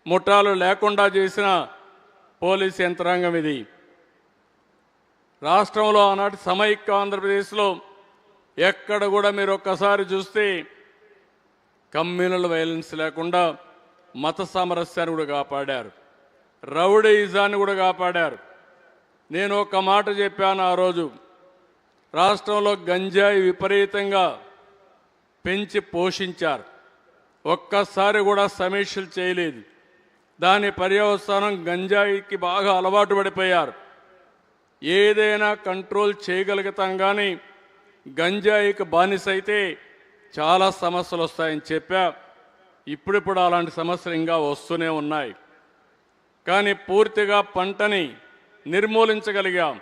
ముఠాలు లేకుండా చేసిన పోలీస్ యంత్రాంగం ఇది. రాష్ట్రంలో ఆనాటి సమైక్య ఆంధ్రప్రదేశ్లో ఎక్కడ కూడా మీరు ఒక్కసారి చూస్తే కమ్యూనల్ వైలెన్స్ లేకుండా మత సామరస్యాన్ని కూడా కాపాడారు, రౌడీయిజాన్ని కూడా కాపాడారు. నేను ఒక మాట చెప్పాను ఆ రోజు, రాష్ట్రంలో గంజాయి విపరీతంగా పెంచి పోషించారు, ఒక్కసారి కూడా సమీక్షలు చేయలేదు. దాని పర్యవసానం గంజాయికి బాగా అలవాటు పడిపోయారు. ఏదైనా కంట్రోల్ చేయగలుగుతాం కానీ గంజాయికి బానిసైతే చాలా సమస్యలు వస్తాయని చెప్పా. ఇప్పుడిప్పుడు అలాంటి సమస్యలు ఇంకా వస్తూనే ఉన్నాయి. కానీ పూర్తిగా పంటని నిర్మూలించగలిగాం.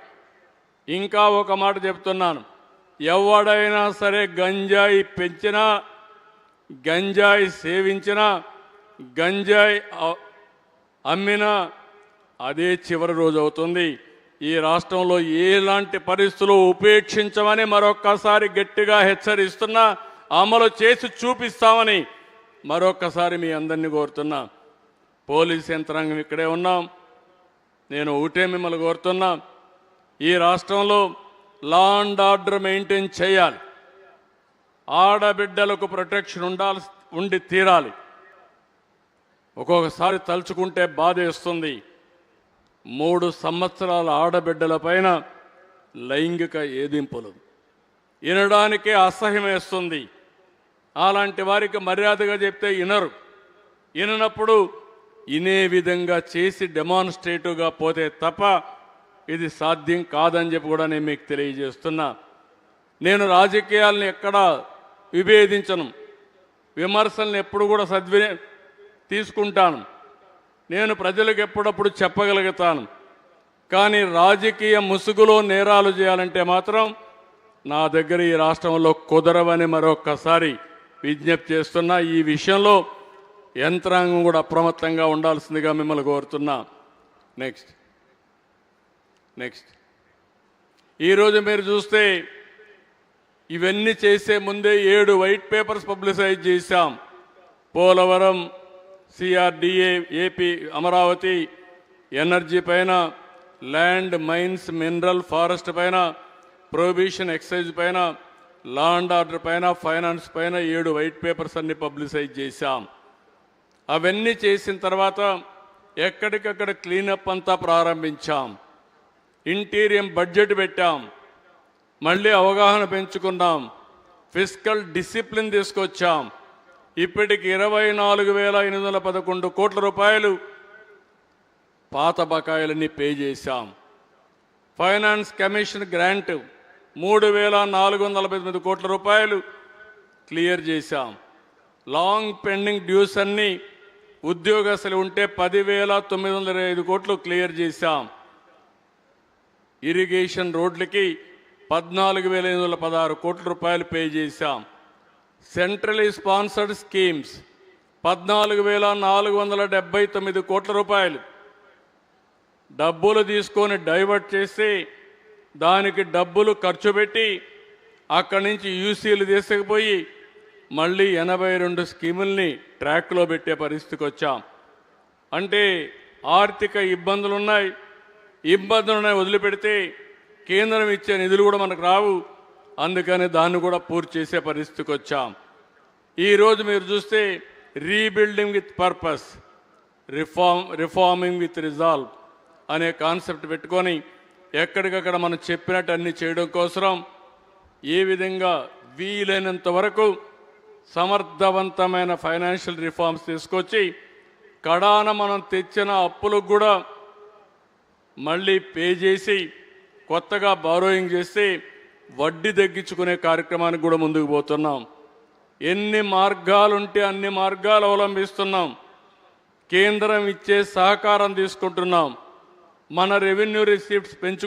ఇంకా ఒక మాట చెప్తున్నాను, ఎవడైనా సరే గంజాయి పెంచినా, గంజాయి సేవించినా, గంజాయి అమ్మినా అదే చివరి రోజు అవుతుంది. ఈ రాష్ట్రంలో ఎలాంటి పరిస్థితులు ఉపేక్షించమని మరొక్కసారి గట్టిగా హెచ్చరిస్తున్నా, అమలు చేసి చూపిస్తామని మరొక్కసారి మీ అందరినీ కోరుతున్నా. పోలీస్ యంత్రాంగం ఇక్కడే ఉన్నాం. నేను ఒకటే మిమ్మల్ని కోరుతున్నా, ఈ రాష్ట్రంలో లా అండ్ ఆర్డర్ మెయింటైన్ చేయాలి. ఆడబిడ్డలకు ప్రొటెక్షన్ ఉండి తీరాలి. ఒక్కొక్కసారి తలుచుకుంటే బాధేస్తుంది. 3 సంవత్సరాల ఆడబిడ్డల పైన లైంగిక ఏదింపులు వినడానికే అసహ్యం వేస్తుంది. అలాంటి వారికి మర్యాదగా చెప్తే వినరు. విననప్పుడు వినే విధంగా చేసి డెమాన్స్ట్రేటివ్గా పోతే తప్ప ఇది సాధ్యం కాదని చెప్పి కూడా నేను మీకు తెలియజేస్తున్నా. నేను రాజకీయాలను ఎక్కడా విభేదించను, విమర్శలను ఎప్పుడు కూడా తీసుకుంటాను. నేను ప్రజలకు ఎప్పుడప్పుడు చెప్పగలుగుతాను. కానీ రాజకీయ ముసుగులో నేరాలు చేయాలంటే మాత్రం నా దగ్గర ఈ రాష్ట్రంలో కుదరవని మరొక్కసారి విజ్ఞప్తి చేస్తున్నా. ఈ విషయంలో యంత్రాంగం కూడా అప్రమత్తంగా ఉండాల్సిందిగా మిమ్మల్ని కోరుతున్నా. నెక్స్ట్ ఈరోజు మీరు చూస్తే ఇవన్నీ చేసే ముందే 7 వైట్ పేపర్స్ పబ్లిసైజ్ చేశాం. Polavaram, CRDA, AP Amaravati, energy పైన, ల్యాండ్, మైన్స్, మినరల్, ఫారెస్ట్ పైన, ప్రొహిబిషన్, ఎక్సైజ్ పైన, లా అండ్ ఆర్డర్ పైన, ఫైనాన్స్ పైన 7 వైట్ పేపర్స్ అన్ని పబ్లిసైజ్ చేశాం. అవన్నీ చేసిన తర్వాత ఎక్కడికక్కడ క్లీనప్ అంతా ప్రారంభించాం. ఇంటీరియం బడ్జెట్ పెట్టాం. మళ్ళీ అవగాహన పెంచుకున్నాం. ఫిస్కల్ డిసిప్లిన్ తీసుకొచ్చాం. ఇప్పటికి 24,811 కోట్ల రూపాయలు పాత బకాయిలన్నీ పే చేశాం. ఫైనాన్స్ కమిషన్ గ్రాంట్ 3,448 కోట్ల రూపాయలు క్లియర్ చేశాం. లాంగ్ పెండింగ్ డ్యూస్ అన్ని ఉద్యోగస్తులు ఉంటే 10,925 కోట్లు క్లియర్ చేశాం. ఇరిగేషన్ రోడ్లకి 14,816 కోట్ల రూపాయలు పే చేశాం. సెంట్రలీ స్పాన్సర్డ్ స్కీమ్స్ 14,479 కోట్ల రూపాయలు డబ్బులు తీసుకొని డైవర్ట్ చేసి దానికి డబ్బులు ఖర్చు పెట్టి అక్కడి నుంచి యూసీలు తీసుకుపోయి మళ్ళీ 82 స్కీముల్ని ట్రాక్లో పెట్టే పరిస్థితికి వచ్చాం. అంటే ఆర్థిక ఇబ్బందులున్నాయి వదిలిపెడితే కేంద్రం ఇచ్చే నిధులు కూడా మనకు రావు. అందుకని దాన్ని కూడా పూర్తి చేసే పరిస్థితికి వచ్చాం. ఈరోజు మీరు చూస్తే rebuilding with purpose, reforming with resolve అనే కాన్సెప్ట్ పెట్టుకొని ఎక్కడికక్కడ మనం చెప్పినట్టు అన్ని చేయడం కోసం ఏ విధంగా వీలైనంత వరకు సమర్థవంతమైన ఫైనాన్షియల్ రిఫార్మ్స్ తీసుకొచ్చి కడాన మనం తెచ్చిన అప్పులకు కూడా మళ్ళీ పే చేసి కొత్తగా బారోయింగ్ చేసి వడ్డీ తగ్గించుకునే కార్యక్రమానికి కూడా ముందుకు పోతున్నాం. ఎన్ని మార్గాలుంటే అన్ని మార్గాలు అవలంబిస్తున్నాం. కేంద్రం ఇచ్చే సహకారం తీసుకుంటున్నాం. మన రెవెన్యూ రిసీప్ట్స్